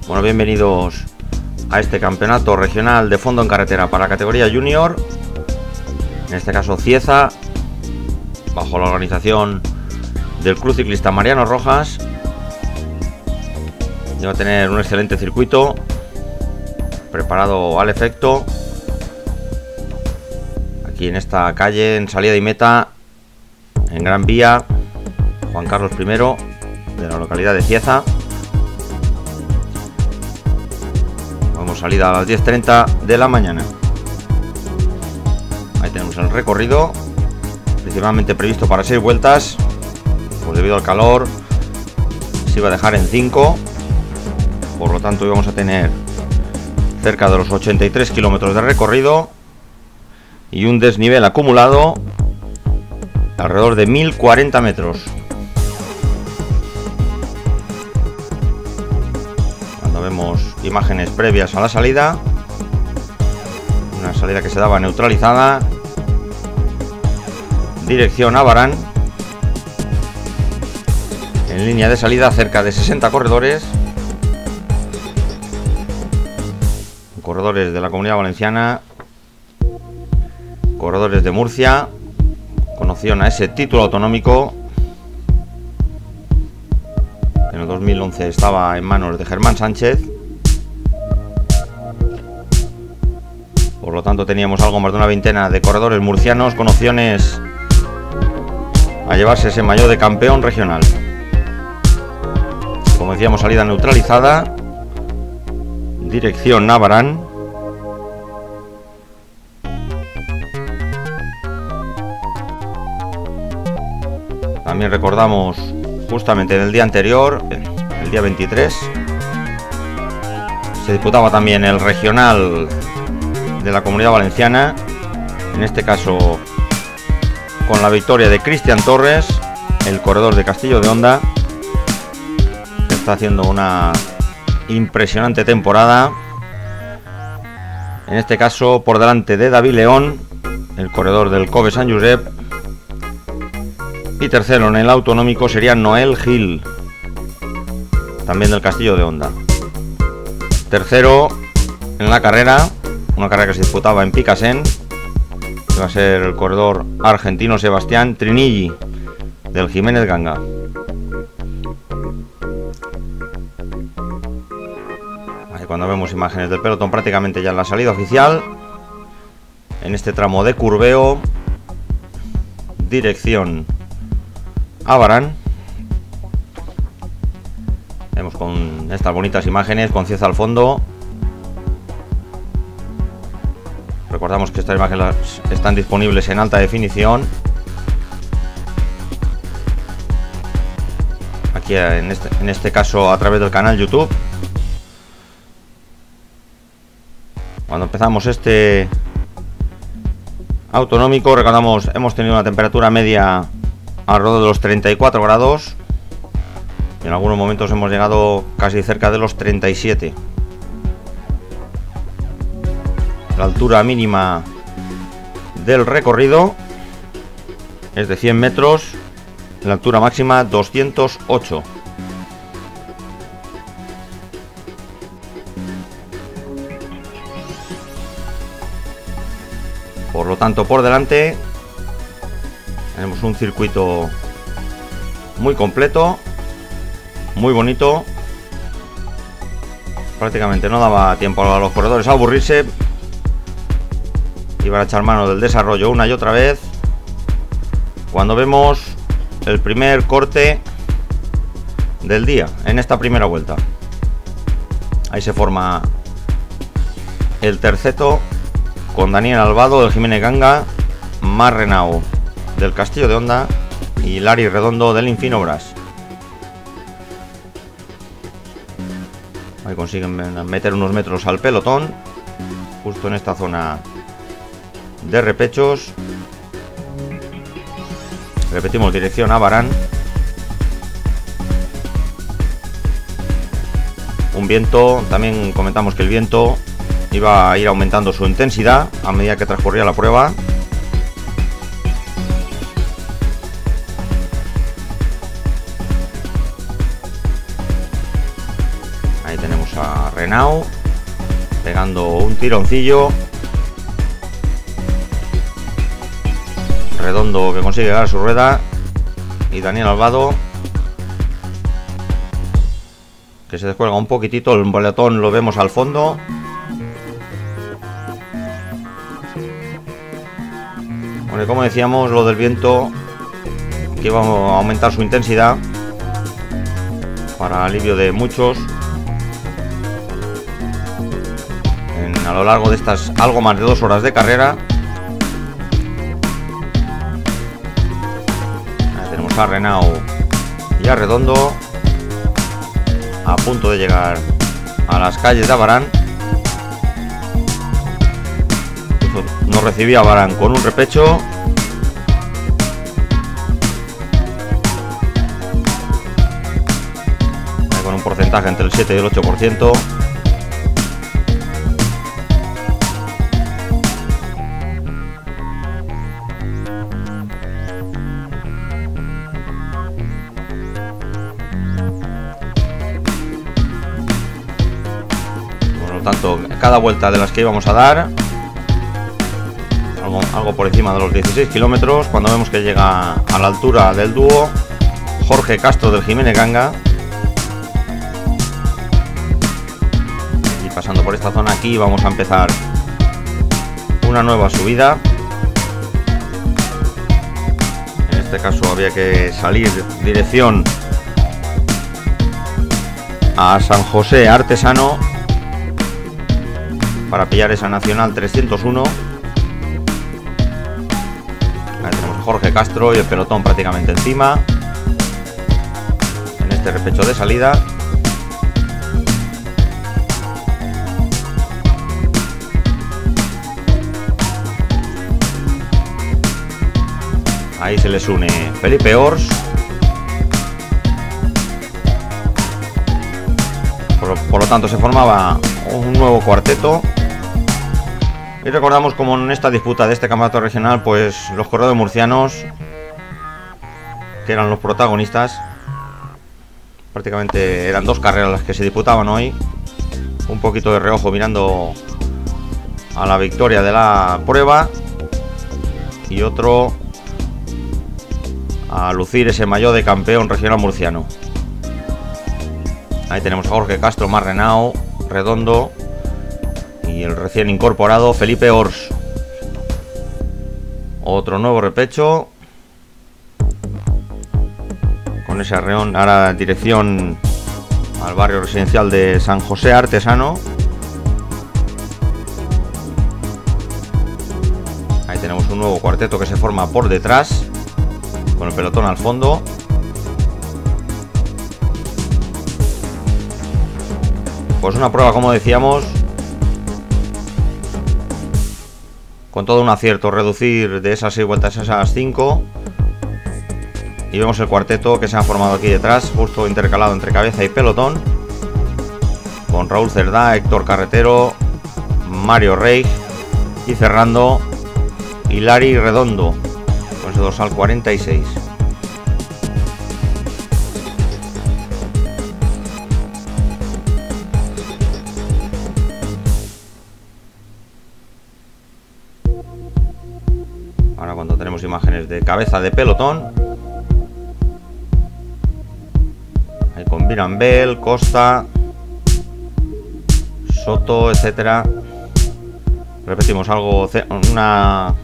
Bueno, bienvenidos a este campeonato regional de fondo en carretera para la categoría junior. En este caso Cieza, bajo la organización del Club Ciclista Mariano Rojas. Y va a tener un excelente circuito preparado al efecto. Aquí en esta calle, en salida y meta, en Gran Vía, Juan Carlos I, de la localidad de Cieza. Vamos, salida a las 10:30 de la mañana. Ahí tenemos el recorrido, principalmente previsto para 6 vueltas. Pues debido al calor se iba a dejar en 5. Por lo tanto, hoy vamos a tener cerca de los 83 kilómetros de recorrido y un desnivel acumulado alrededor de 1040 metros. Cuando vemos imágenes previas a la salida, una salida que se daba neutralizada, dirección Abarán, en línea de salida cerca de 60 corredores. Corredores de la Comunidad Valenciana, corredores de Murcia, con opción a ese título autonómico que en el 2011 estaba en manos de Germán Sánchez. Por lo tanto, teníamos algo más de una veintena de corredores murcianos con opciones a llevarse ese maillot de campeón regional. Como decíamos, salida neutralizada, dirección Abarán. También recordamos justamente en el día anterior, el día 23, se disputaba también el regional de la Comunidad Valenciana, en este caso con la victoria de Cristian Torres, el corredor de Castillo de Honda, que está haciendo una impresionante temporada, en este caso por delante de David León, el corredor del Cove Sant Josep, y tercero en el autonómico sería Noel Gil, también del Castillo de Honda. Tercero en la carrera, una carrera que se disputaba en Picasen, que va a ser el corredor argentino Sebastián Trinilli, del Jiménez Ganga. Cuando vemos imágenes del pelotón prácticamente ya en la salida oficial, en este tramo de curveo, dirección Abarán. Vemos con estas bonitas imágenes con Cieza al fondo. Recordamos que estas imágenes están disponibles en alta definición aquí en este caso a través del canal YouTube. Cuando empezamos este autonómico, recordamos, hemos tenido una temperatura media alrededor de los 34 grados. En algunos momentos hemos llegado casi cerca de los 37. La altura mínima del recorrido es de 100 metros, la altura máxima 208. Por lo tanto, por delante tenemos un circuito muy completo, muy bonito. Prácticamente no daba tiempo a los corredores a aburrirse. Iban a echar mano del desarrollo una y otra vez. Cuando vemos el primer corte del día en esta primera vuelta, ahí se forma el terceto, con Daniel Albado del Jiménez Ganga, Mar Renau del Castillo de Honda y Lari Redondo del Infinobras. Ahí consiguen meter unos metros al pelotón, justo en esta zona de repechos. Repetimos, dirección Abarán. Un viento, también comentamos que el viento iba a ir aumentando su intensidad a medida que transcurría la prueba. Ahí tenemos tenemos a Renau pegando un tironcillo. Redondo que consigue ganar su rueda. Y Daniel Albado que se descuelga un poquitito. El pelotón lo vemos al fondo. Bueno, como decíamos, lo del viento que iba a aumentar su intensidad para alivio de muchos a lo largo de estas algo más de 2 horas de carrera. Ahí tenemos a Renau y a Redondo a punto de llegar a las calles de Abarán. Nos recibía Abarán con un repecho. Con un porcentaje entre el 7 y el 8%. Tanto cada vuelta de las que íbamos a dar algo por encima de los 16 kilómetros, cuando vemos que llega a la altura del dúo Jorge Castro del Jiménez Ganga. Y pasando por esta zona aquí vamos a empezar una nueva subida. En este caso había que salir dirección a San José Artesano para pillar esa Nacional 301. Ahí tenemos a Jorge Castro y el pelotón prácticamente encima en este repecho de salida. Ahí se les une Felipe Ors. Por lo tanto se formaba un nuevo cuarteto. Y recordamos como en esta disputa de este campeonato regional, pues los corredores murcianos, que eran los protagonistas, prácticamente eran 2 carreras las que se disputaban hoy. Un poquito de reojo mirando a la victoria de la prueba y otro a lucir ese maillot de campeón regional murciano. Ahí tenemos a Jorge Castro, más Renau, Redondo y el recién incorporado Felipe Ors. Otro nuevo repecho con ese arreón, ahora dirección al barrio residencial de San José Artesano. Ahí tenemos un nuevo cuarteto que se forma por detrás con el pelotón al fondo. Pues una prueba, como decíamos, con todo un acierto, reducir de esas 6 vueltas a esas 5. Y vemos el cuarteto que se ha formado aquí detrás, justo intercalado entre cabeza y pelotón, con Raúl Cerdá, Héctor Carretero, Mario Rey y cerrando Hilari Redondo con ese dorsal 46. Ahora cuando tenemos imágenes de cabeza de pelotón, ahí con Mirambel, Costa, Soto, etcétera. Repetimos algo, una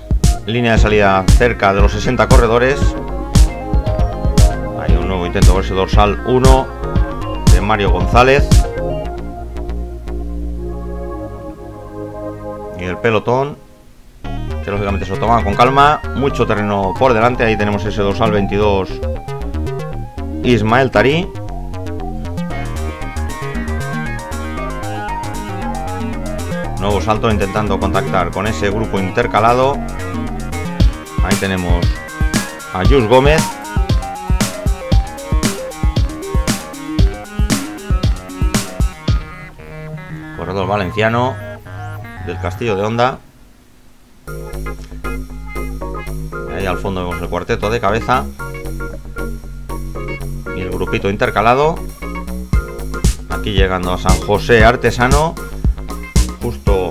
línea de salida cerca de los 60 corredores. Hay un nuevo intento con ese dorsal 1 de Mario González. Y el pelotón, que lógicamente se lo toma con calma, mucho terreno por delante. Ahí tenemos ese dorsal 22 Ismael Tarí. Nuevo salto intentando contactar con ese grupo intercalado. Ahí tenemos a Jus Gómez. Corredor valenciano del Castillo de Honda. Ahí al fondo vemos el cuarteto de cabeza y el grupito intercalado. aquí llegando a San José Artesano, justo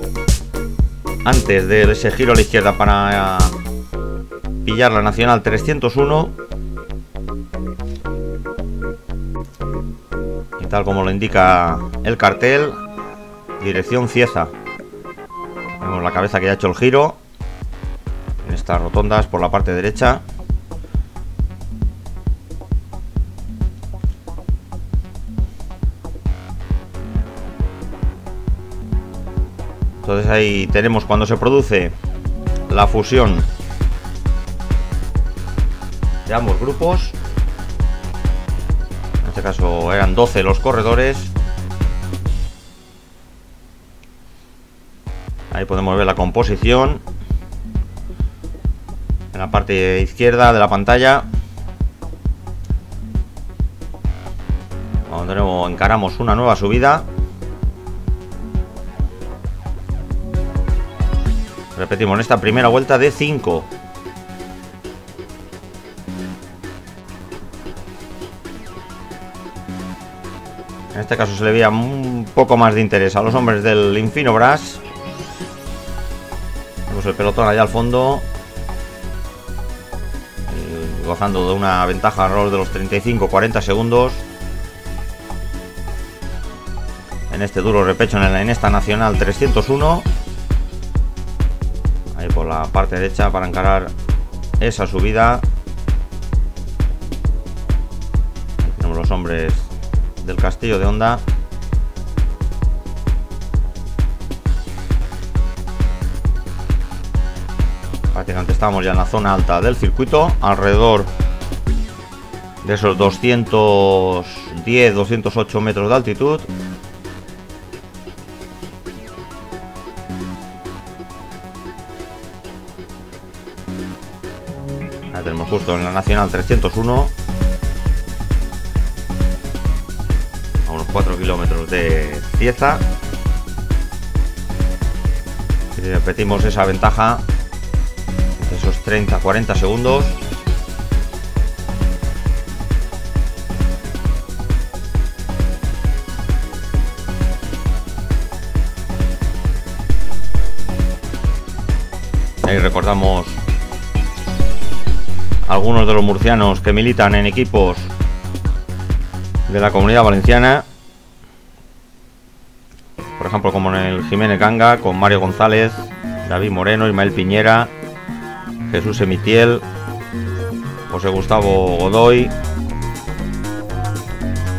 antes de ese giro a la izquierda para pillar la Nacional 301. Y tal como lo indica el cartel, dirección Cieza. Vemos la cabeza que ya ha hecho el giro en estas rotondas por la parte derecha. Entonces ahí tenemos cuando se produce la fusión de ambos grupos. En este caso eran 12 los corredores. Ahí podemos ver la composición en la parte izquierda de la pantalla. Cuando encaramos una nueva subida. Repetimos, en esta primera vuelta de 5. En este caso se le veía un poco más de interés a los hombres del Infinobras. Vemos el pelotón allá al fondo, gozando de una ventaja alrededor de los 35-40 segundos. En este duro repecho en esta Nacional 301. Ahí por la parte derecha para encarar esa subida. Ahí tenemos los hombres del Castillo de Honda. Prácticamente estamos ya en la zona alta del circuito, alrededor de esos 210-208 metros de altitud. Ahí tenemos justo en la Nacional 301, a unos 4 kilómetros de Cieza. Y repetimos esa ventaja de esos 30-40 segundos. Ahí recordamos algunos de los murcianos que militan en equipos de la Comunidad Valenciana, por ejemplo como en el Jiménez Ganga, con Mario González, David Moreno, Ismael Piñera, Jesús Emitiel, José Gustavo Godoy,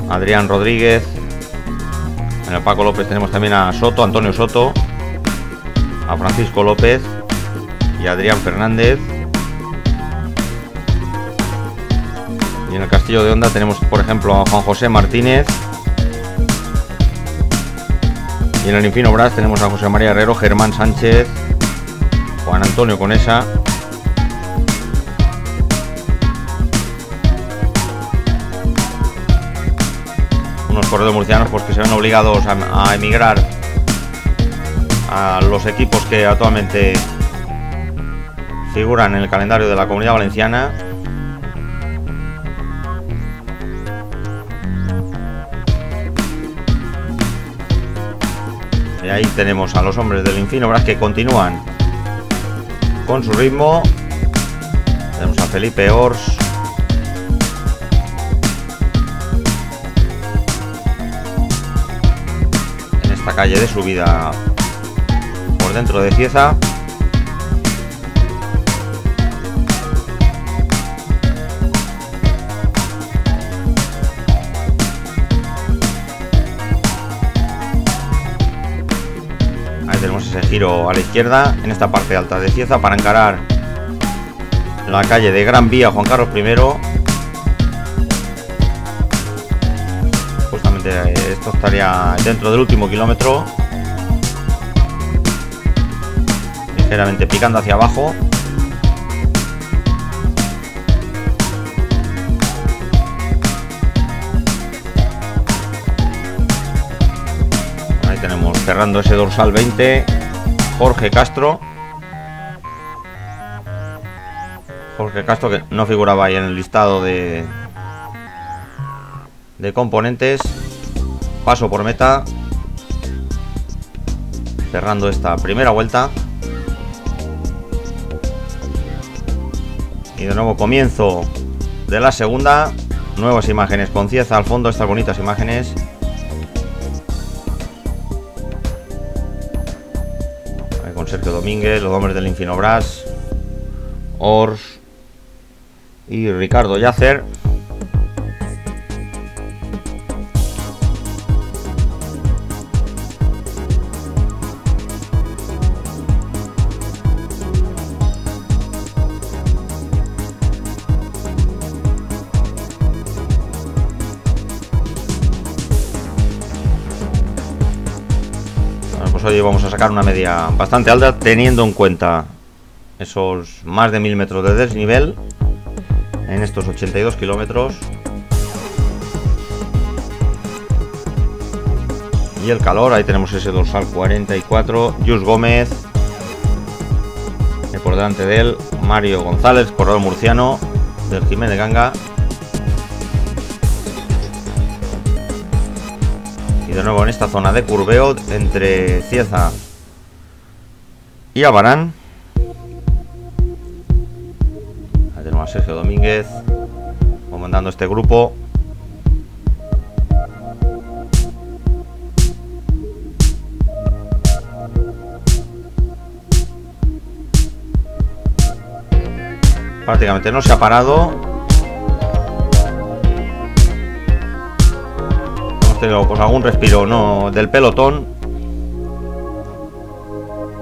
Adrián Rodríguez. En el Paco López tenemos también a Soto, Antonio Soto, a Francisco López y a Adrián Fernández. Y en el Castillo de Honda tenemos, por ejemplo, a Juan José Martínez. Y en el Infinobras tenemos a José María Herrero, Germán Sánchez, Juan Antonio Conesa. Unos corredores murcianos pues que se ven obligados a emigrar a los equipos que actualmente figuran en el calendario de la Comunidad Valenciana. Y ahí tenemos a los hombres del Infinobras que continúan con su ritmo. Tenemos a Felipe Ors, en esta calle de subida por dentro de Cieza. Tenemos ese giro a la izquierda en esta parte alta de Cieza para encarar la calle de Gran Vía Juan Carlos I. Justamente esto estaría dentro del último kilómetro, ligeramente picando hacia abajo. Ahí tenemos cerrando ese dorsal 20 Jorge Castro. Jorge Castro, que no figuraba ahí en el listado de componentes. paso por meta, cerrando esta primera vuelta. Y de nuevo comienzo de la segunda. Nuevas imágenes con Cieza al fondo, estas bonitas imágenes. Ahí con Sergio Domínguez, los hombres del Infinobras, Ors y Ricardo Yacer. Hoy vamos a sacar una media bastante alta, teniendo en cuenta esos más de 1000 metros de desnivel en estos 82 kilómetros y el calor. Ahí tenemos ese dorsal 44, Jus Gómez, y por delante de él Mario González, corredor murciano del Jiménez Ganga. Y de nuevo en esta zona de curveo entre Cieza y Abarán. Ahí tenemos a Sergio Domínguez comandando este grupo. Prácticamente no se ha parado. Pues algún respiro del pelotón,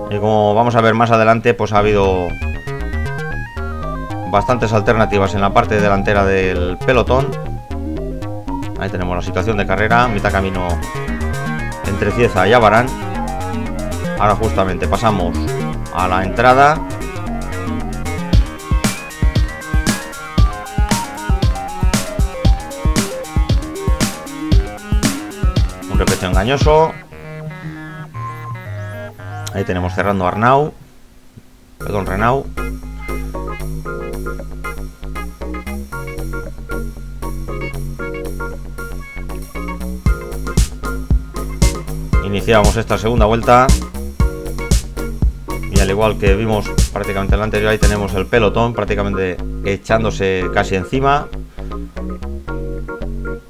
y como vamos a ver más adelante, pues ha habido bastantes alternativas en la parte delantera del pelotón. Ahí tenemos la situación de carrera, mitad camino entre Cieza y Abarán. Ahora justamente pasamos a la entrada. Repetido engañoso. Ahí tenemos cerrando Arnau, perdón, Renau. Iniciamos esta segunda vuelta y al igual que vimos prácticamente en la anterior, ahí tenemos el pelotón prácticamente echándose casi encima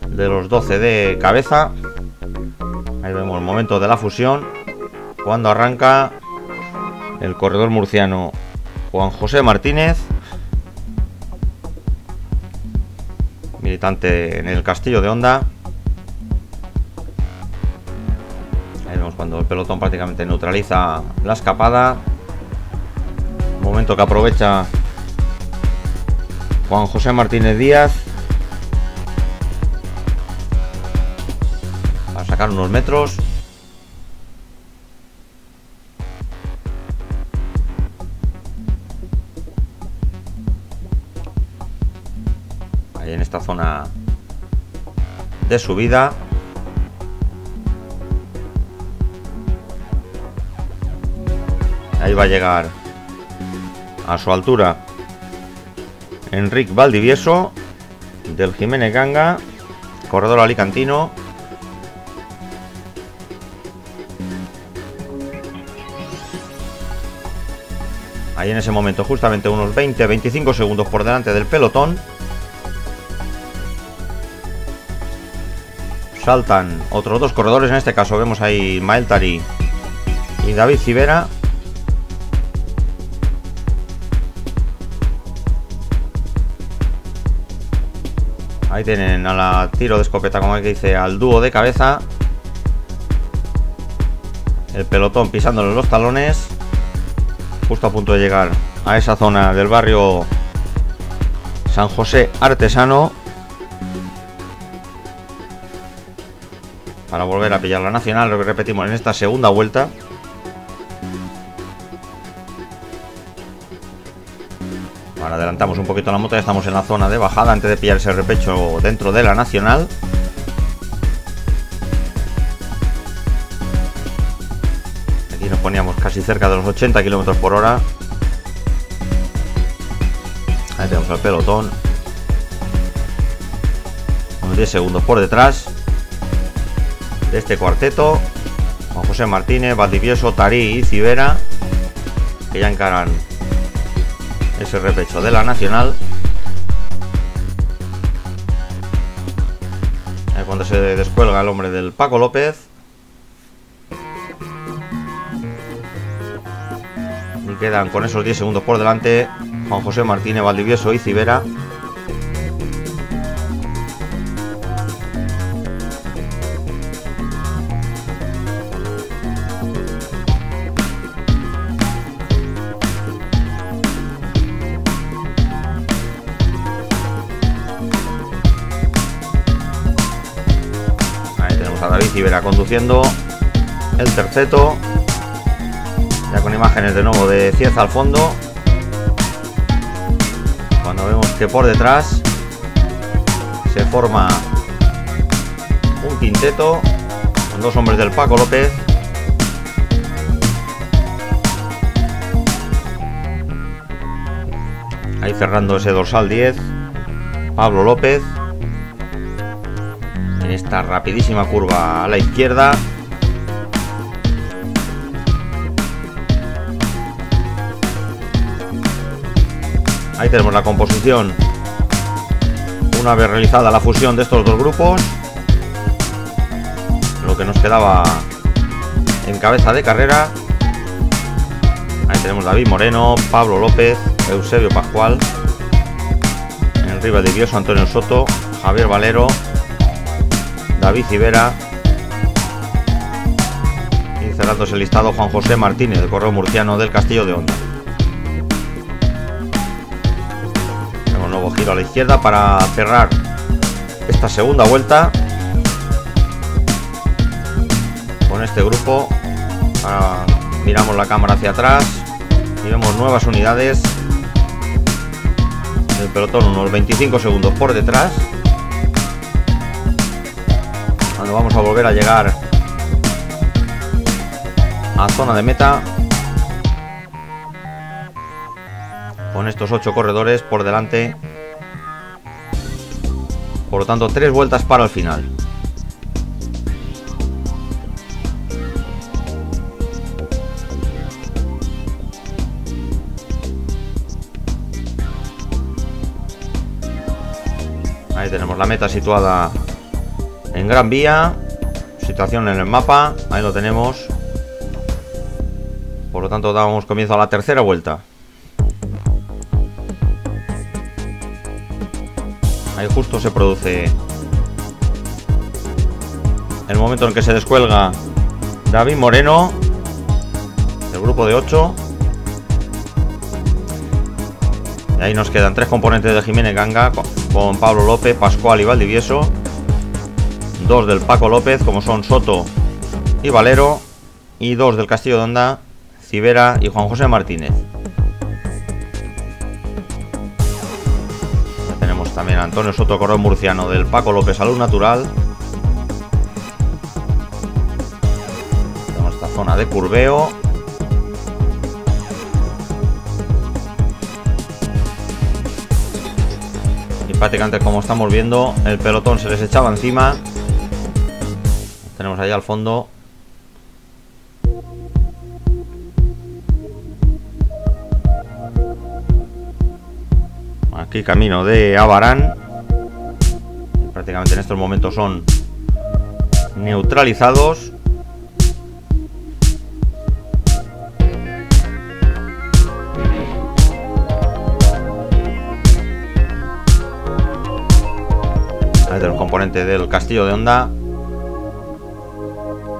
de los 12 de cabeza. Ahí vemos el momento de la fusión, cuando arranca el corredor murciano Juan José Martínez, militante en el Castillo de Honda. Ahí vemos cuando el pelotón prácticamente neutraliza la escapada, momento que aprovecha Juan José Martínez Díaz para sacar unos metros. Ahí en esta zona de subida. Ahí va a llegar a su altura Enric Valdivieso del Jiménez Ganga, corredor alicantino. Ahí en ese momento justamente unos 20-25 segundos por delante del pelotón. Saltan otros dos corredores, en este caso vemos ahí Mael Tari y David Civera. Ahí tienen a la tiro de escopeta, como que dice, al dúo de cabeza. El pelotón pisándole los talones, justo a punto de llegar a esa zona del barrio San José Artesano, para volver a pillar la nacional, lo que repetimos en esta segunda vuelta. Ahora adelantamos un poquito la moto, ya estamos en la zona de bajada antes de pillar ese repecho dentro de la nacional. Aquí nos poníamos casi cerca de los 80 km por hora. Ahí tenemos el pelotón, unos 10 segundos por detrás. de este cuarteto. Juan José Martínez, Valdivieso, Tarí y Civera, que ya encaran ese repecho de la Nacional. Ahí cuando se descuelga el hombre del Paco López. Y quedan con esos 10 segundos por delante Juan José Martínez, Valdivieso y Civera. Ahí tenemos a David Civera conduciendo el terceto. Ya con imágenes de nuevo de Cieza al fondo. Cuando vemos que por detrás se forma un quinteto con dos hombres del Paco López. Ahí cerrando ese dorsal 10, Pablo López. En esta rapidísima curva a la izquierda. Ahí tenemos la composición una vez realizada la fusión de estos dos grupos. Lo que nos quedaba en cabeza de carrera. Ahí tenemos David Moreno, Pablo López, Eusebio Pascual, Enrique Valdivieso, Antonio Soto, Javier Valero, David Civera y cerrándose el listado Juan José Martínez, del correo murciano del Castillo de Honda. Nuevo giro a la izquierda para cerrar esta segunda vuelta con este grupo. Ahora miramos la cámara hacia atrás y vemos nuevas unidades del pelotón, unos 25 segundos por detrás, cuando vamos a volver a llegar a zona de meta con estos 8 corredores por delante. Por lo tanto, 3 vueltas para el final. Ahí tenemos la meta situada en Gran Vía. Situación en el mapa, ahí lo tenemos. Por lo tanto, damos comienzo a la tercera vuelta. Ahí justo se produce el momento en que se descuelga David Moreno del grupo de 8. Y ahí nos quedan 3 componentes de Jiménez Ganga con Pablo López, Pascual y Valdivieso. 2 del Paco López, como son Soto y Valero. Y 2 del Castillo de Honda, Civera y Juan José Martínez. También Antonio Soto, correo murciano del Paco López, Salud Natural. Tenemos esta zona de curveo. Y prácticamente, como estamos viendo, el pelotón se les echaba encima. Tenemos allá al fondo aquí camino de Abarán. Prácticamente en estos momentos son neutralizados. Ahí tenemos el componente del Castillo de Honda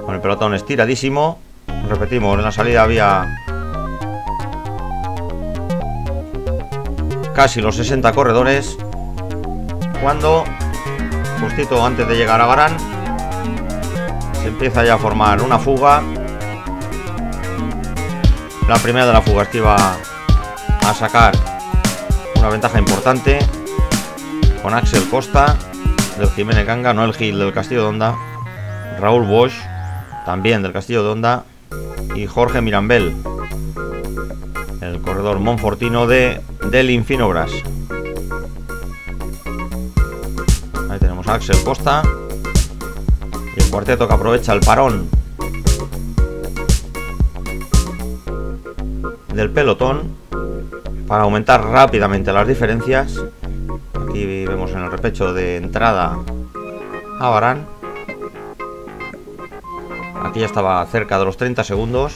con el pelotón estiradísimo. Repetimos, en la salida había casi los 60 corredores, cuando justito antes de llegar a Abarán se empieza ya a formar una fuga. La primera de las fugas que iba a sacar una ventaja importante con Axel Costa del Jiménez Ganga, Noel Gil del Castillo de Honda, Raúl Bosch también del Castillo de Honda y Jorge Mirambel, el corredor monfortino del Infinobras. Ahí tenemos a Axel Costa y el Cuarteto que aprovecha el parón del pelotón para aumentar rápidamente las diferencias. Aquí vemos en el repecho de entrada a Varane. Aquí ya estaba cerca de los 30 segundos.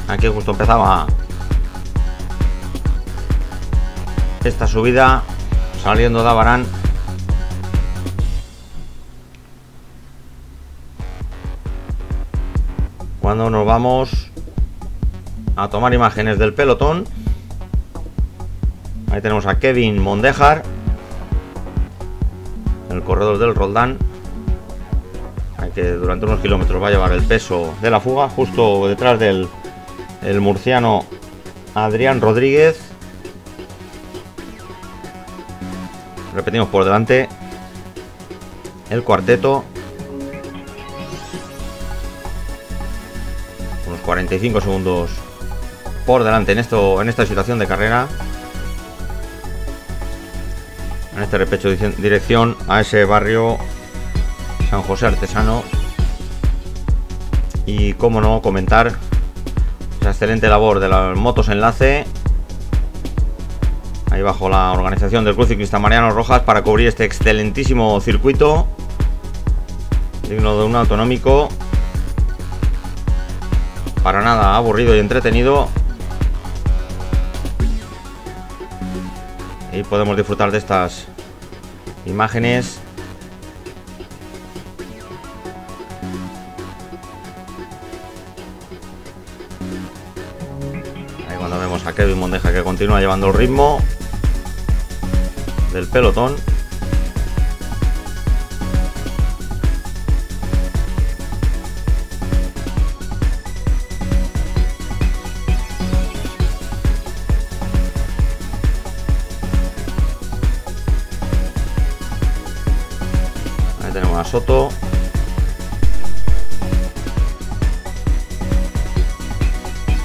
Aquí justo empezaba esta subida saliendo de Varane. Cuando nos vamos a tomar imágenes del pelotón, ahí tenemos a Kevin Mondejar, el corredor del Roldán, que durante unos kilómetros va a llevar el peso de la fuga. Justo detrás del murciano Adrián Rodríguez. Repetimos por delante el cuarteto. Unos 45 segundos por delante en esta situación de carrera. En este repecho dirección a ese barrio San José Artesano. Y cómo no comentar esa excelente labor de las motos enlace ahí bajo la organización del Club Ciclista Mariano Rojas para cubrir este excelentísimo circuito digno de un autonómico, para nada aburrido y entretenido, y podemos disfrutar de estas imágenes. Cuando vemos a Kevin Mondejar que continúa llevando el ritmo del pelotón. Ahí tenemos a Soto.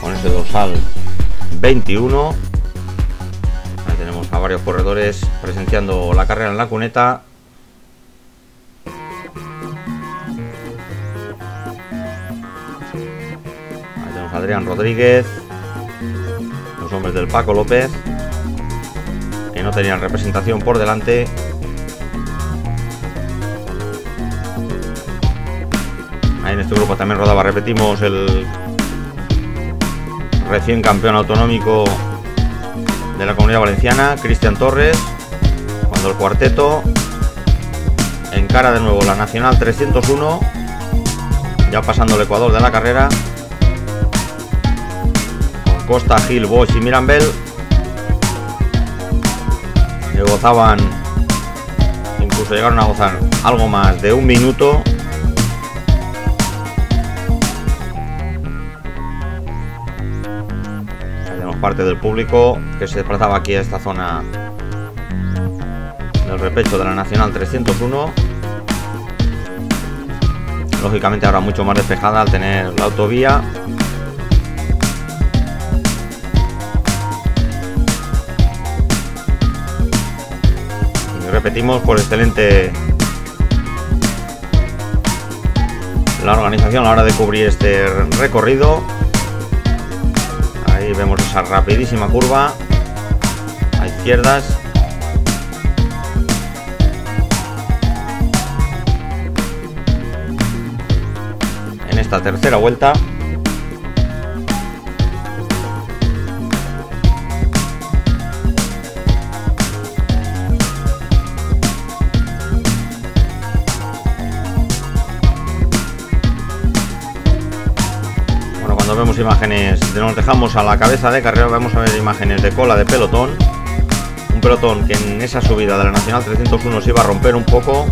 Con ese dorsal 21. Ahí tenemos a varios corredores presenciando la carrera en la cuneta. Ahí tenemos a Adrián Rodríguez, los hombres del Paco López, que no tenían representación por delante. Ahí en este grupo también rodaba, repetimos, el recién campeón autonómico de la Comunidad Valenciana, Cristian Torres, cuando el cuarteto encara de nuevo la Nacional 301, ya pasando el ecuador de la carrera, con Costa, Gil, Bosch y Mirambel, que gozaban, incluso llegaron a gozar algo más de un minuto. Parte del público que se desplazaba aquí a esta zona del repecho de la Nacional 301, lógicamente ahora mucho más despejada al tener la autovía. Y repetimos, por excelente la organización a la hora de cubrir este recorrido. Ahí vemos esa rapidísima curva a izquierdas. En esta tercera vuelta. Cuando vemos imágenes, nos dejamos a la cabeza de carrera, vamos a ver imágenes de cola de pelotón. Un pelotón que en esa subida de la Nacional 301 se iba a romper un poco.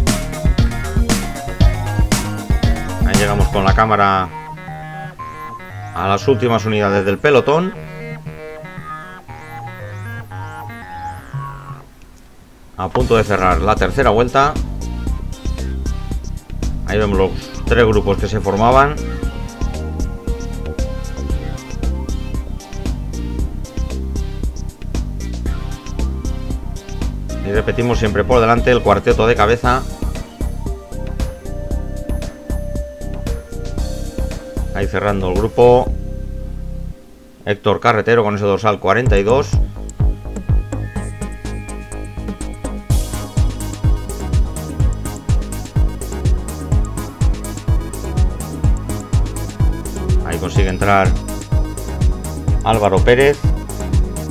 Ahí llegamos con la cámara a las últimas unidades del pelotón. A punto de cerrar la tercera vuelta. Ahí vemos los tres grupos que se formaban. Y repetimos siempre por delante el cuarteto de cabeza. Ahí cerrando el grupo Héctor Carretero con ese dorsal 42. Ahí consigue entrar Álvaro Pérez,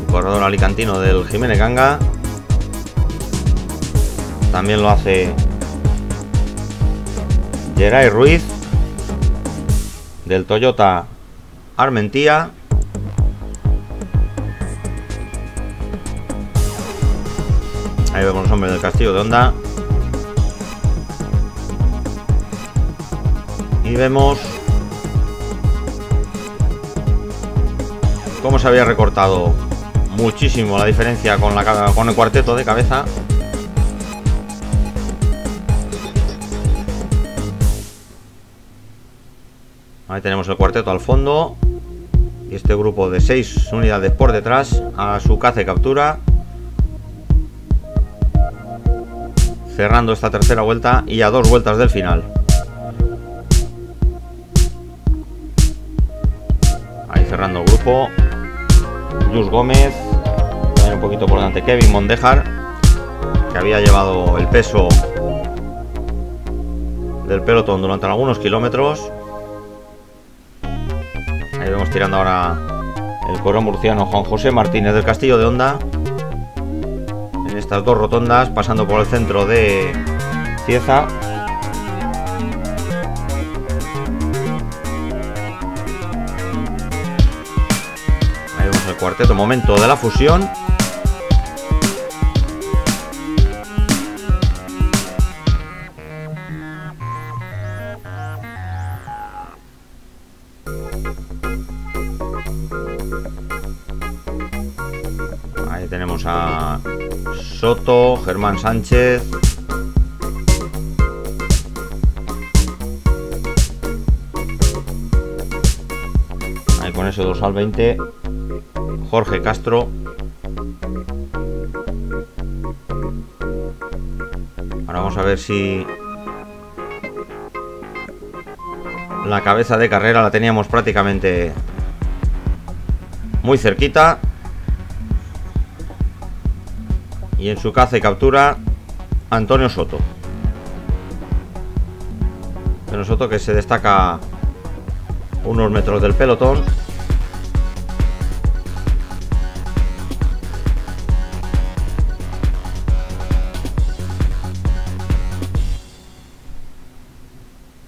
corredor alicantino del Jiménez Ganga. También lo hace Geray Ruiz del Toyota Armentía. Ahí vemos los hombres del Castillo de Honda. Y vemos cómo se había recortado muchísimo la diferencia con el cuarteto de cabeza. Ahí tenemos el cuarteto al fondo y este grupo de 6 unidades por detrás a su caza y captura, cerrando esta tercera vuelta y a 2 vueltas del final. Ahí cerrando el grupo Jus Gómez, también un poquito por delante Kevin Mondejar, que había llevado el peso del pelotón durante algunos kilómetros. Ahí vemos tirando ahora el corredor murciano Juan José Martínez del Castillo de Honda en estas 2 rotondas, pasando por el centro de Cieza. Ahí vemos el cuarteto, momento de la fusión. Tenemos a Soto, Germán Sánchez, ahí con ese dorsal 20, Jorge Castro. Ahora vamos a ver si la cabeza de carrera la teníamos prácticamente muy cerquita. Y en su caza y captura Antonio Soto. Antonio Soto, que se destaca unos metros del pelotón.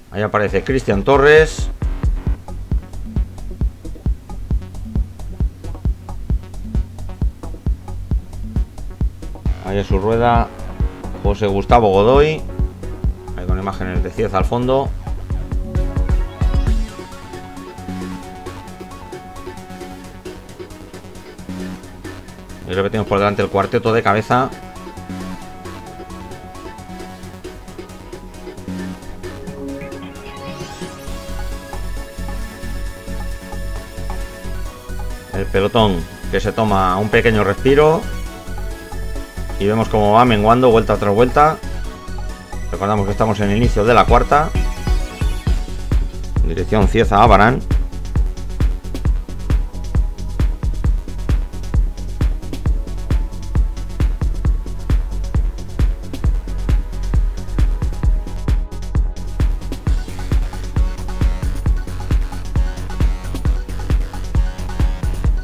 Ahí aparece Cristian Torres. Ahí a su rueda José Gustavo Godoy, ahí con imágenes de Cieza al fondo. Y repetimos por delante el cuarteto de cabeza. El pelotón que se toma un pequeño respiro. Y vemos cómo va menguando vuelta tras vuelta. Recordamos que estamos en el inicio de la cuarta. Dirección Cieza a Barán.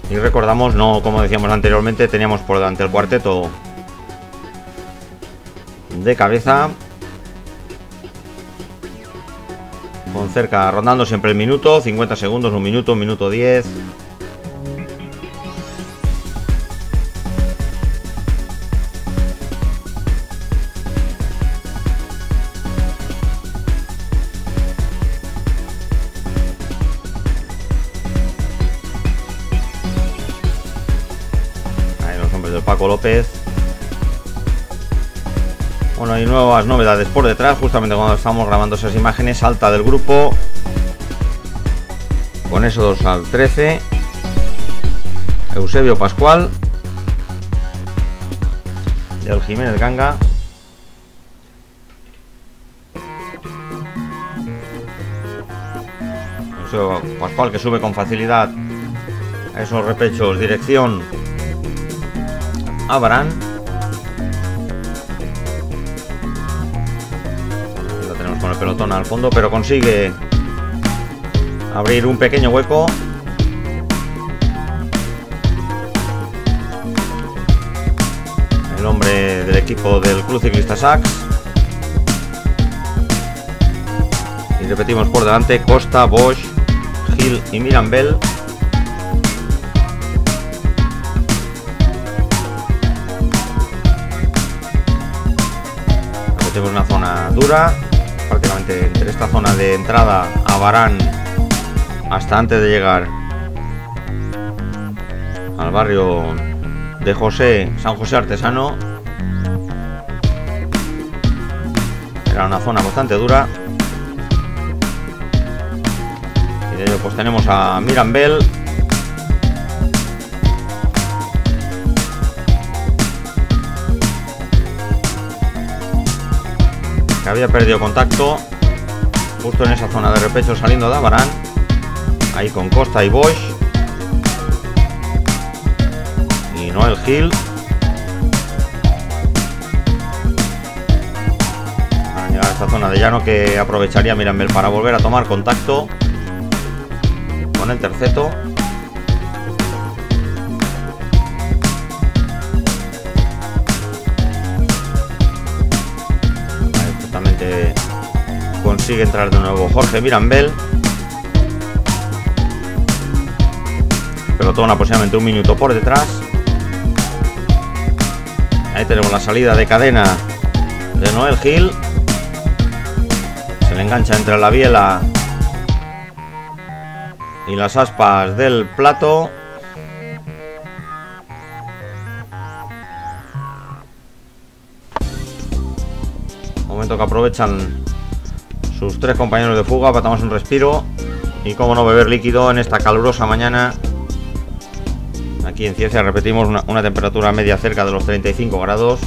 Y recordamos, no como decíamos anteriormente, teníamos por delante el cuarteto de cabeza con cerca, rondando siempre el minuto, 50 segundos, un minuto 10. Ahí los hombres del Paco López Bueno, hay nuevas novedades por detrás. Justamente cuando estamos grabando esas imágenes, salta del grupo con eso dorsal 13 Eusebio Pascual del Jiménez Ganga. Eusebio Pascual, que sube con facilidad a esos repechos, dirección a Barán. Lo tenemos con el pelotón al fondo, pero consigue abrir un pequeño hueco. El hombre del equipo del Club Ciclista Sachs. Y repetimos por delante: Costa, Bosch, Gil y Mirambel. Repetimos una zona dura, prácticamente entre esta zona de entrada a Barán hasta antes de llegar al barrio de San José Artesano. Era una zona bastante dura. Y de ello pues tenemos a Mirambel, que había perdido contacto justo en esa zona de repecho saliendo de Abarán, ahí con Costa y Bosch y Noel Gil. Para llegar a esta zona de llano, que aprovecharía Mirambel para volver a tomar contacto con el terceto. Consigue entrar de nuevo Jorge Mirambel. Pelotón aproximadamente un minuto por detrás. Ahí tenemos la salida de cadena de Noel Gil. Se le engancha entre la biela y las aspas del plato. Momento que aprovechan sus tres compañeros de fuga para tomarse un respiro y, como no, beber líquido en esta calurosa mañana aquí en Cieza. Repetimos, una temperatura media cerca de los 35 grados.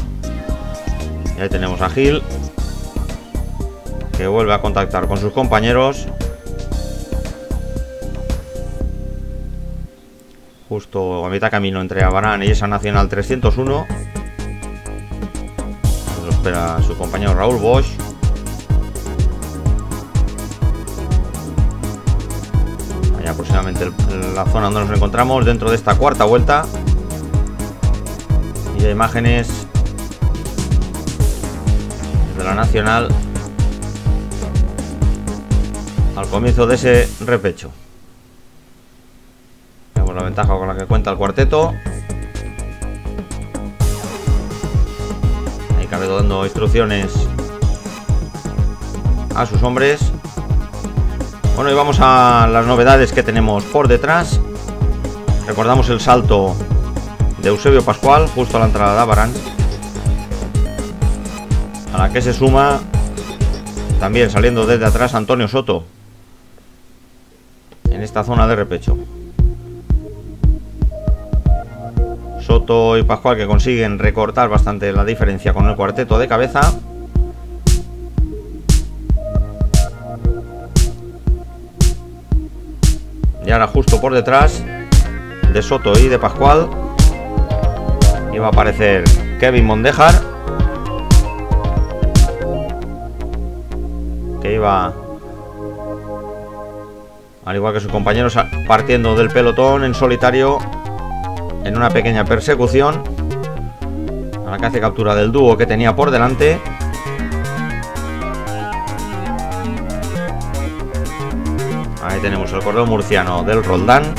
Y ahí tenemos a Gil, que vuelve a contactar con sus compañeros justo a mitad camino entre Abarán y esa Nacional 301. Lo espera su compañero Raúl Bosch. Aproximadamente la zona donde nos encontramos dentro de esta cuarta vuelta. Y hay imágenes de la Nacional al comienzo de ese repecho. Vemos la ventaja con la que cuenta el cuarteto. Ahí Cabedo dando instrucciones a sus hombres. Bueno, y vamos a las novedades que tenemos por detrás. Recordamos el salto de Eusebio Pascual justo a la entrada de Abarán, a la que se suma también, saliendo desde atrás, Antonio Soto en esta zona de repecho. Soto y Pascual, que consiguen recortar bastante la diferencia con el cuarteto de cabeza. Y ahora, justo por detrás de Soto y de Pascual, iba a aparecer Kevin Mondejar, que iba, al igual que sus compañeros, partiendo del pelotón en solitario en una pequeña persecución, a la que hace captura del dúo que tenía por delante. Ahí tenemos el cordón murciano del Roldán.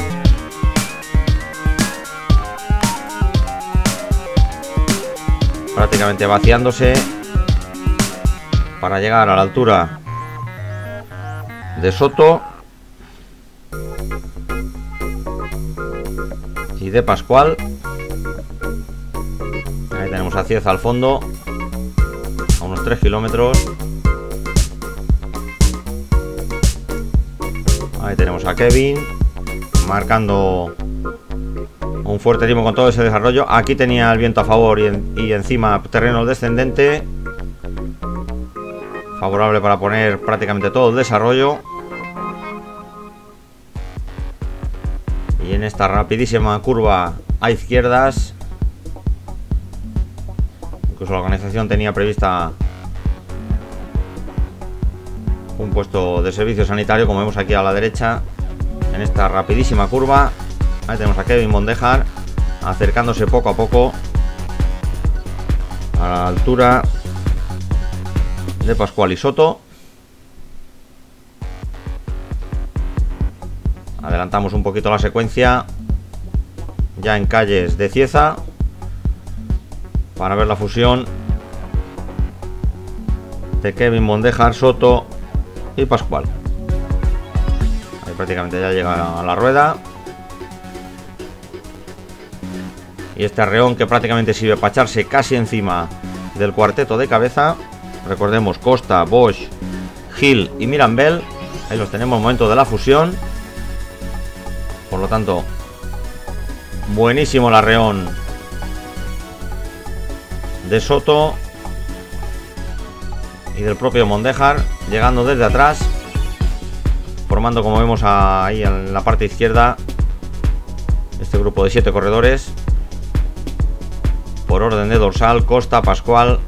Prácticamente vaciándose para llegar a la altura de Soto y de Pascual. Ahí tenemos a Cieza al fondo, a unos 3 kilómetros. Ahí tenemos a Kevin marcando un fuerte ritmo con todo ese desarrollo. Aquí tenía el viento a favor y encima terreno descendente, favorable para poner prácticamente todo el desarrollo. Y en esta rapidísima curva a izquierdas, incluso la organización tenía prevista un puesto de servicio sanitario, como vemos aquí a la derecha, en esta rapidísima curva. Ahí tenemos a Kevin Mondejar acercándose poco a poco a la altura de Pascual y Soto. Adelantamos un poquito la secuencia ya en calles de Cieza para ver la fusión de Kevin Mondejar, Soto y Pascual. Ahí prácticamente ya llega a la rueda. Y este arreón que prácticamente sirve para echarse casi encima del cuarteto de cabeza. Recordemos Costa, Bosch, Gil y Mirambel. Ahí los tenemos, momento de la fusión. Por lo tanto, buenísimo el arreón de Soto y del propio Mondejar, llegando desde atrás, formando, como vemos ahí en la parte izquierda, este grupo de 7 corredores. Por orden de dorsal: Costa, Pascual,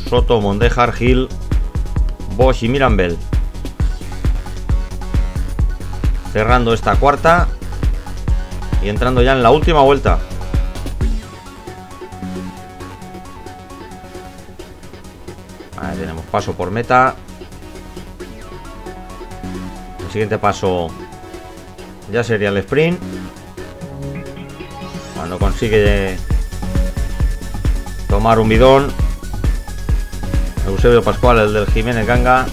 Soto, Mondejar, Gil, Bosch y Mirambel. Cerrando esta cuarta y entrando ya en la última vuelta. Ahí tenemos paso por meta. El siguiente paso ya sería el sprint, cuando consigue tomar un bidón Eusebio Pascual, el del Jiménez Ganga.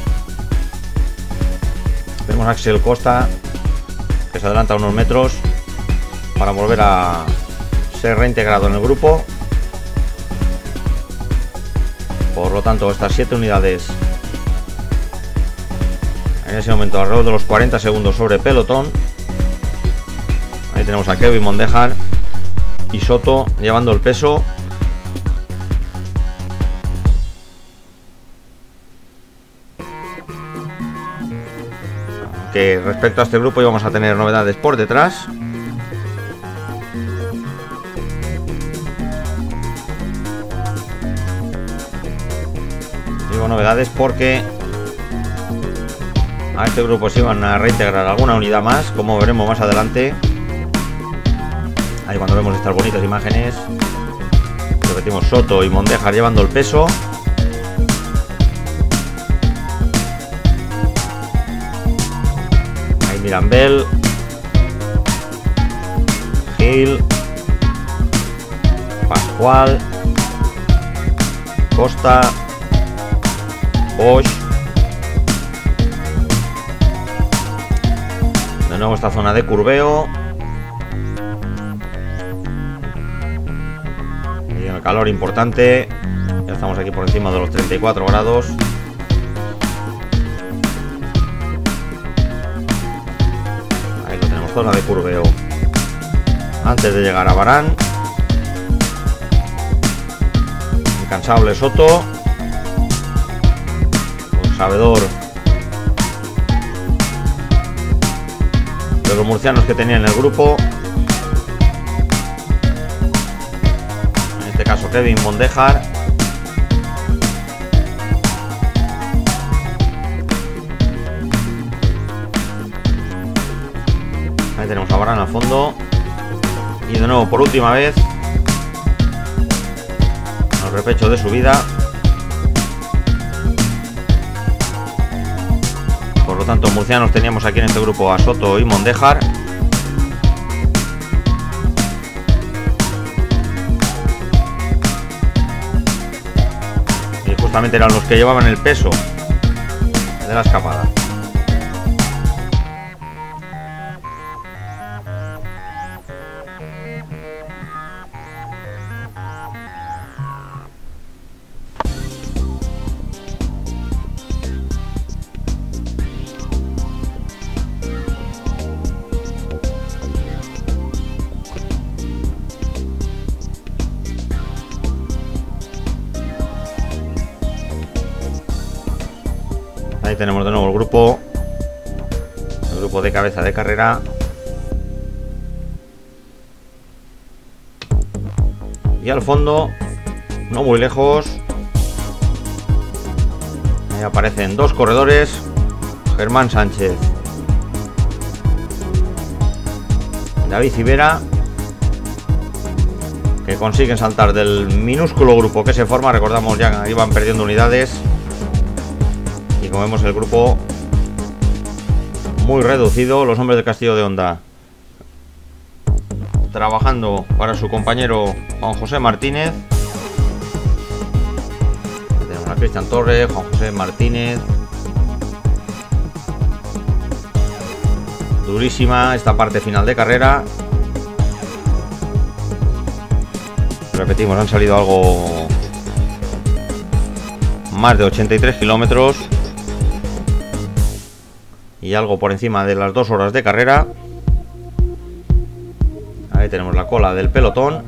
Tenemos a Axel Costa, que se adelanta unos metros para volver a ser reintegrado en el grupo. Por lo tanto, estas 7 unidades en ese momento alrededor de los 40 segundos sobre pelotón. Ahí tenemos a Kevin Mondejar y Soto llevando el peso. Que respecto a este grupo íbamos a tener novedades por detrás. Digo novedades porque a este grupo se iban a reintegrar alguna unidad más, como veremos más adelante. Ahí cuando vemos estas bonitas imágenes, repetimos, Soto y Mondejar llevando el peso. Mirambel, Gil, Pascual, Costa, Bosch. De nuevo esta zona de curveo. Y el calor importante. Ya estamos aquí por encima de los 34 grados. Zona de curveo antes de llegar a Barán. Incansable Soto, un sabedor de los murcianos que tenía en el grupo. En este caso Kevin Mondejar. Ahí tenemos a Barán al fondo. Y de nuevo, por última vez, al repecho de subida. Por lo tanto, murcianos teníamos aquí en este grupo a Soto y Mondejar. Y justamente eran los que llevaban el peso de la escapada. tenemos de nuevo el grupo de cabeza de carrera. Y al fondo, no muy lejos, ahí aparecen dos corredores, Germán Sánchez, David Civera, que consiguen saltar del minúsculo grupo que se forma. Recordamos, ya iban perdiendo unidades y como vemos el grupo muy reducido. Los hombres del Castillo de Honda trabajando para su compañero Juan José Martínez. Tenemos a Cristian Torres, Juan José Martínez. Durísima esta parte final de carrera. Repetimos, han salido algo más de 83 kilómetros y algo por encima de las 2 horas de carrera. Ahí tenemos la cola del pelotón.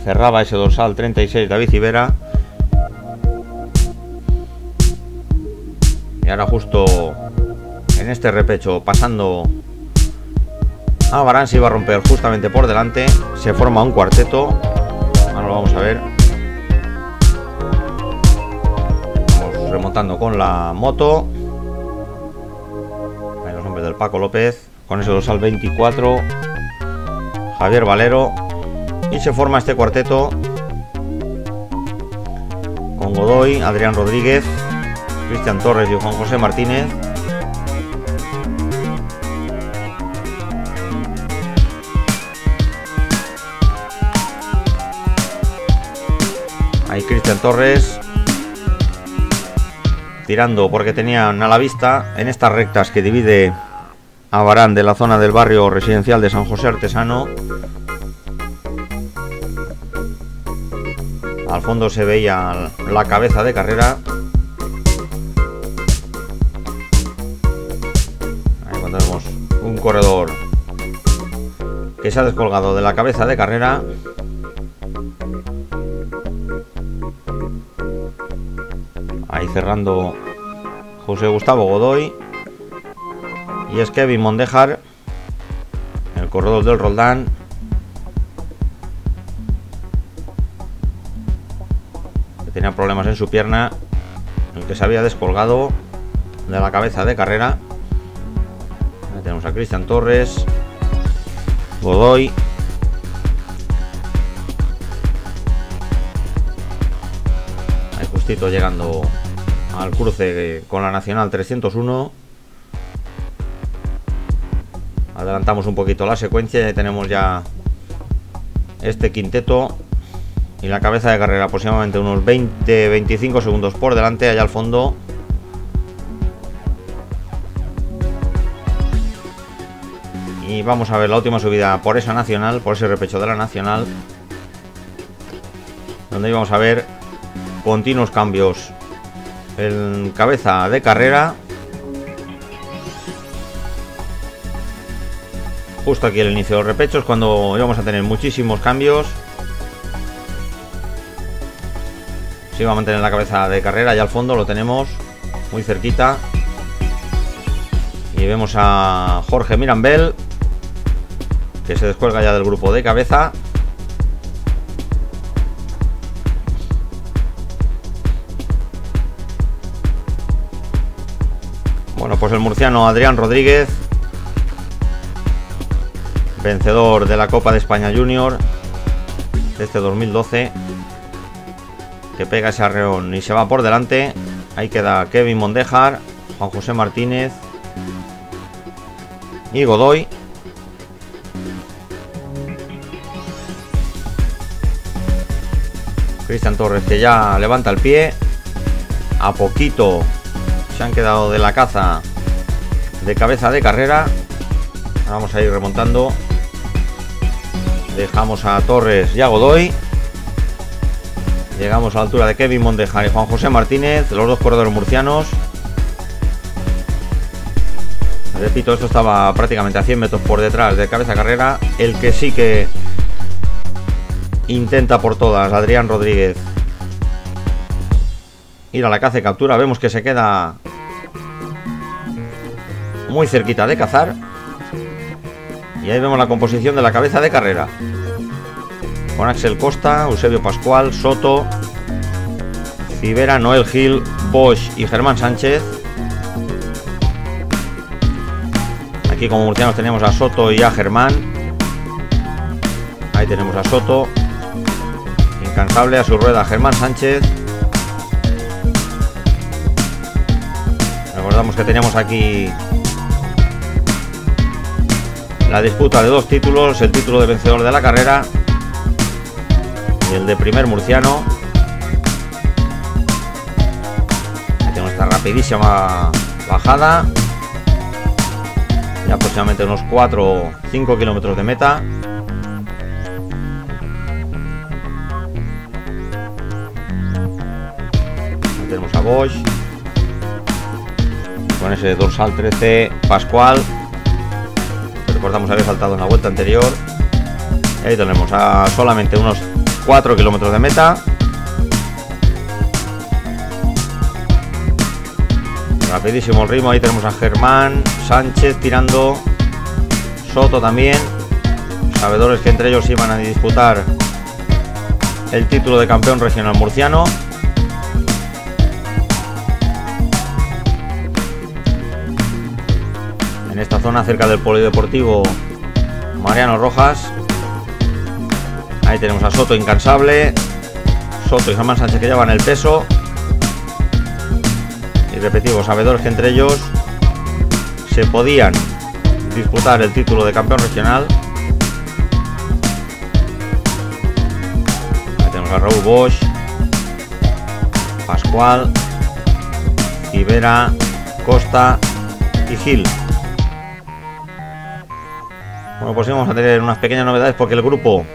Cerraba ese dorsal 36 David Civera. Y ahora justo en este repecho, pasando a Barán, se iba a romper justamente por delante. Se forma un cuarteto. Ahora lo vamos a ver. Vamos remontando con la moto. Ahí los hombres del Paco López. Con ese dorsal 24. Javier Valero. Y se forma este cuarteto con Godoy, Adrián Rodríguez, Cristian Torres y Juan José Martínez. Ahí Cristian Torres tirando porque tenían a la vista en estas rectas que divide a Barán de la zona del barrio residencial de San José Artesano. Al fondo se veía la cabeza de carrera. Ahí cuando vemos un corredor que se ha descolgado de la cabeza de carrera. Ahí cerrando José Gustavo Godoy. Y es Kevin Mondejar, el corredor del Roldán. Que tenía problemas en su pierna, el que se había descolgado de la cabeza de carrera. Ahí tenemos a Cristian Torres, Godoy. Ahí justito llegando al cruce con la Nacional 301. Adelantamos un poquito la secuencia y tenemos ya este quinteto y la cabeza de carrera aproximadamente unos 20-25 segundos por delante, allá al fondo. Y vamos a ver la última subida por esa Nacional, por ese repecho de la Nacional, donde íbamos a ver continuos cambios en cabeza de carrera. Justo aquí el inicio de los repechos, cuando íbamos a tener muchísimos cambios. Se iba a mantener la cabeza de carrera, ya al fondo lo tenemos muy cerquita. Y vemos a Jorge Mirambel, que se descuelga ya del grupo de cabeza. Bueno, pues el murciano Adrián Rodríguez, vencedor de la Copa de España Junior de este 2012, que pega ese arreón y se va por delante. Ahí queda Kevin Mondejar, Juan José Martínez y Godoy. Cristian Torres, que ya levanta el pie. A poquito se han quedado de la caza de cabeza de carrera. Vamos a ir remontando. Dejamos a Torres y a Godoy. Llegamos a la altura de Kevin Mondejar y Juan José Martínez, los dos corredores murcianos. Repito, esto estaba prácticamente a 100 metros por detrás de cabeza de carrera. El que sí que intenta por todas, Adrián Rodríguez, ir a la caza y captura. Vemos que se queda muy cerquita de cazar. Y ahí vemos la composición de la cabeza de carrera, con Axel Costa, Eusebio Pascual, Soto, Civera, Noel Gil, Bosch y Germán Sánchez. Aquí como murcianos tenemos a Soto y a Germán. Ahí tenemos a Soto, incansable, a su rueda Germán Sánchez. Recordamos que teníamos aquí la disputa de dos títulos, el título de vencedor de la carrera y el de primer murciano. Aquí tenemos esta rapidísima bajada, ya aproximadamente unos 4 o 5 kilómetros de meta. Aquí tenemos a Bosch con ese dorsal 13, Pascual, que recordamos haber saltado en la vuelta anterior. Y ahí tenemos a solamente unos 4 kilómetros de meta. Rapidísimo el ritmo. Ahí tenemos a Germán Sánchez tirando, Soto también, sabedores que entre ellos iban a disputar el título de campeón regional murciano. En esta zona cerca del polideportivo Mariano Rojas. Ahí tenemos a Soto incansable, Soto y Germán Sánchez que llevan el peso. Y repetimos, sabedores que entre ellos se podían disputar el título de campeón regional. Ahí tenemos a Raúl Bosch, Pascual, Civera, Costa y Gil. Bueno, pues vamos a tener unas pequeñas novedades porque el grupo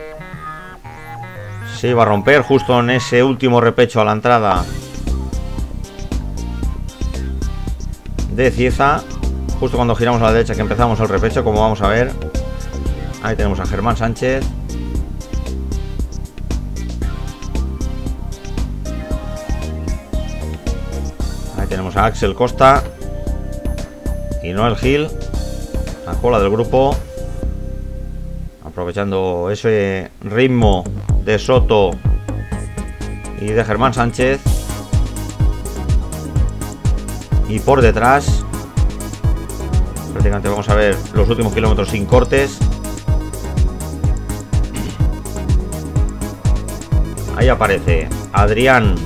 se iba a romper justo en ese último repecho a la entrada de Cieza, justo cuando giramos a la derecha que empezamos el repecho, como vamos a ver. Ahí tenemos a Germán Sánchez, ahí tenemos a Axel Costa y Noel Gil, la cola del grupo, aprovechando ese ritmo de Soto y de Germán Sánchez. Y por detrás prácticamente vamos a ver los últimos kilómetros sin cortes. Ahí aparece Adrián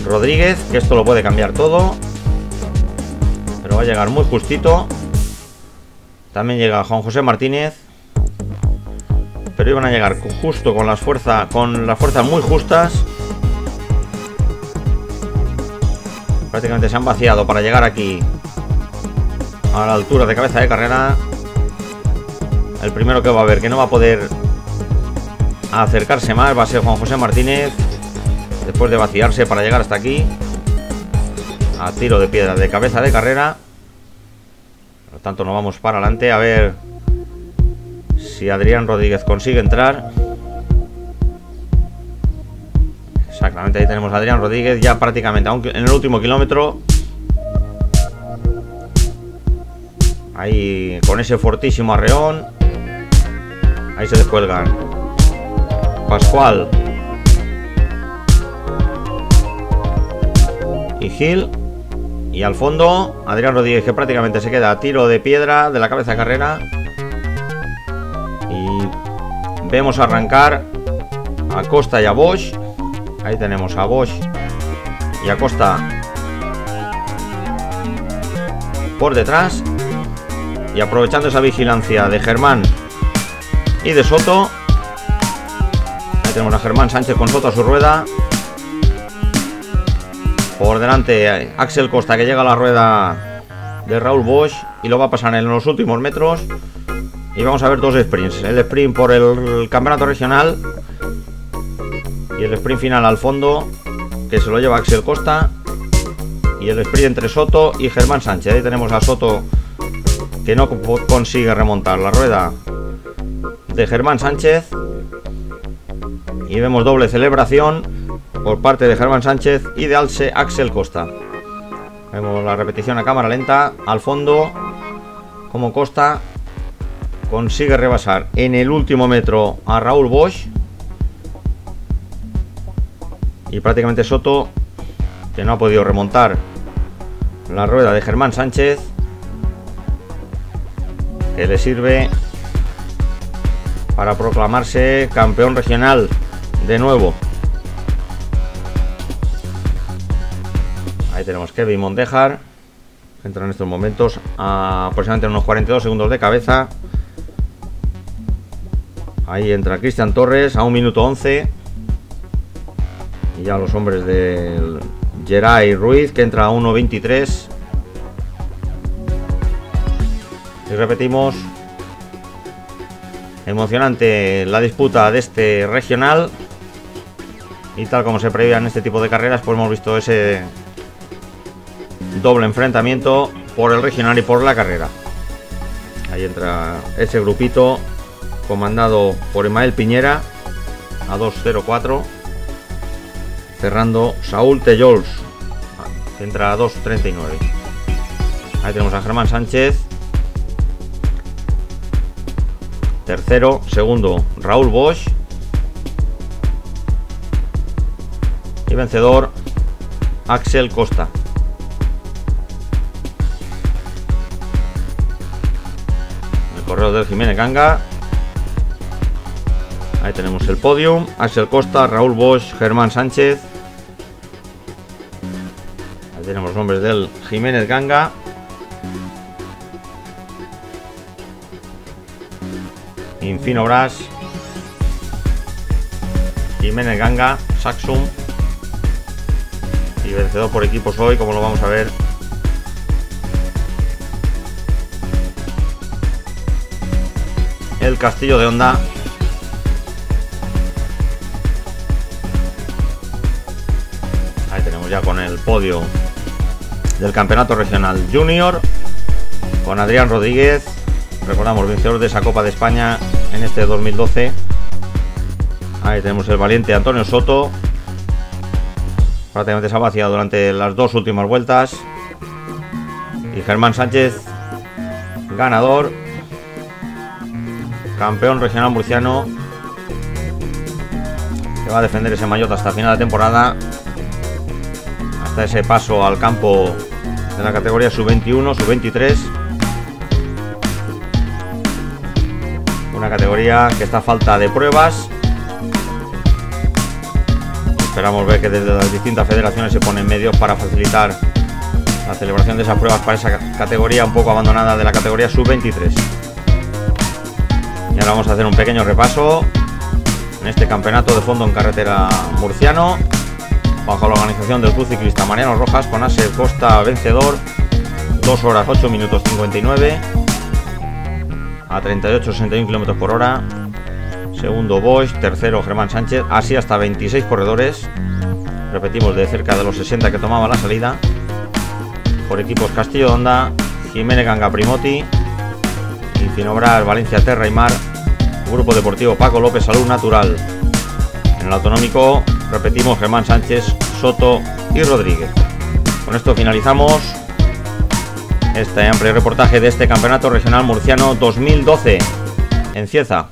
Rodríguez, que esto lo puede cambiar todo, pero va a llegar muy justito. También llega Juan José Martínez, pero iban a llegar justo con las fuerzas muy justas. Prácticamente se han vaciado para llegar aquí a la altura de cabeza de carrera. El primero que va a ver que no va a poder acercarse más va a ser Juan José Martínez, después de vaciarse para llegar hasta aquí a tiro de piedra de cabeza de carrera. Por lo tanto nos vamos para adelante a ver si Adrián Rodríguez consigue entrar. Exactamente, ahí tenemos a Adrián Rodríguez ya prácticamente, aunque en el último kilómetro. Ahí con ese fortísimo arreón. Ahí se descuelgan Pascual y Gil. Y al fondo Adrián Rodríguez, que prácticamente se queda a tiro de piedra de la cabeza de carrera. Y vemos arrancar a Costa y a Bosch. Ahí tenemos a Bosch y a Costa por detrás. Y aprovechando esa vigilancia de Germán y de Soto, ahí tenemos a Germán Sánchez con Soto a su rueda. Por delante Axel Costa, que llega a la rueda de Raúl Bosch y lo va a pasar en los últimos metros. Y vamos a ver dos sprints, el sprint por el campeonato regional y el sprint final al fondo, que se lo lleva Axel Costa, y el sprint entre Soto y Germán Sánchez. Ahí tenemos a Soto, que no consigue remontar la rueda de Germán Sánchez, y vemos doble celebración por parte de Germán Sánchez y de Axel Costa. Vemos la repetición a cámara lenta. Al fondo, como Costa consigue rebasar en el último metro a Raúl Bosch. Y prácticamente Soto, que no ha podido remontar la rueda de Germán Sánchez, que le sirve para proclamarse campeón regional de nuevo. Ahí tenemos Kevin Mondejar, entra en estos momentos a aproximadamente unos 42 segundos de cabeza. Ahí entra Cristian Torres a 1 minuto 11. Y ya los hombres del Geray Ruiz, que entra a 1.23. Y repetimos, emocionante la disputa de este regional. Y tal como se preveía en este tipo de carreras, pues hemos visto ese doble enfrentamiento por el regional y por la carrera. Ahí entra ese grupito comandado por Ismael Piñera a 2.04. Cerrando Saúl Tellols, que entra a 2.39. Ahí tenemos a Germán Sánchez. Tercero, segundo Raúl Bosch. Y vencedor Axel Costa. El correo del Jiménez Ganga. Ahí tenemos el podium: Axel Costa, Raúl Bosch, Germán Sánchez. Ahí tenemos los nombres del Jiménez Ganga. Infinobras, Jiménez Ganga, Saxum. Y vencedor por equipos hoy, como lo vamos a ver, el Castillo de Honda. Ahí tenemos ya con el podio del campeonato regional junior, con Adrián Rodríguez, recordamos, vencedor de esa Copa de España en este 2012. Ahí tenemos el valiente Antonio Soto, prácticamente se ha vaciado durante las dos últimas vueltas. Y Germán Sánchez, ganador, campeón regional murciano, que va a defender ese maillot hasta final de temporada, hasta ese paso al campo de la categoría sub-21, sub-23. Una categoría que está a falta de pruebas. Esperamos ver que desde las distintas federaciones se ponen medios para facilitar la celebración de esas pruebas para esa categoría un poco abandonada de la categoría sub-23. Y ahora vamos a hacer un pequeño repaso en este campeonato de fondo en carretera murciano, bajo la organización del Club Ciclista Mariano Rojas, con Axel Costa vencedor, 2 horas 8 minutos 59 a 38,61 km por hora. Segundo Bosch, tercero Germán Sánchez, así hasta 26 corredores. Repetimos, de cerca de los 60 que tomaba la salida. Por equipos Castillo de Honda, Jiménez Ganga Primoti, Infinobras Valencia Terra y Mar, Grupo Deportivo Paco López Salud Natural. En el autonómico, repetimos, Germán Sánchez, Soto y Rodríguez. Con esto finalizamos este amplio reportaje de este campeonato regional murciano 2012 en Cieza.